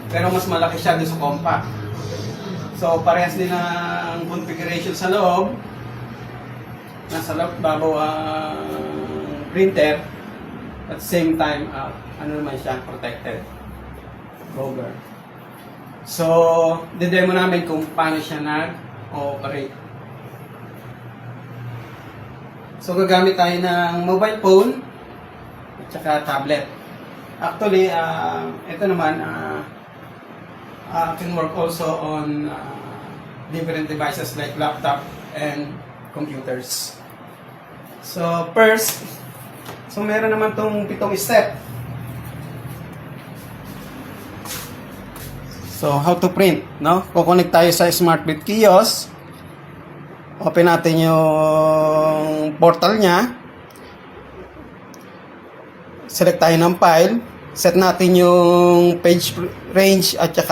pero mas malaki siya doon sa compact. So parehas din ang configuration sa loob. Nasa loob babaw ang printer. At the same time, ano naman siya, protected roller. So, didemo namin kung paano siya nag-operate. So, gagamit tayo ng mobile phone at saka tablet. Actually, ito naman can work also on different devices like laptop and computers. So, first, meron naman tong 7 step. So, how to print, no? Kukunik tayo sa SmartBit kiosk. Open natin yung portal niya. Select tayo ng file. Set natin yung page range at saka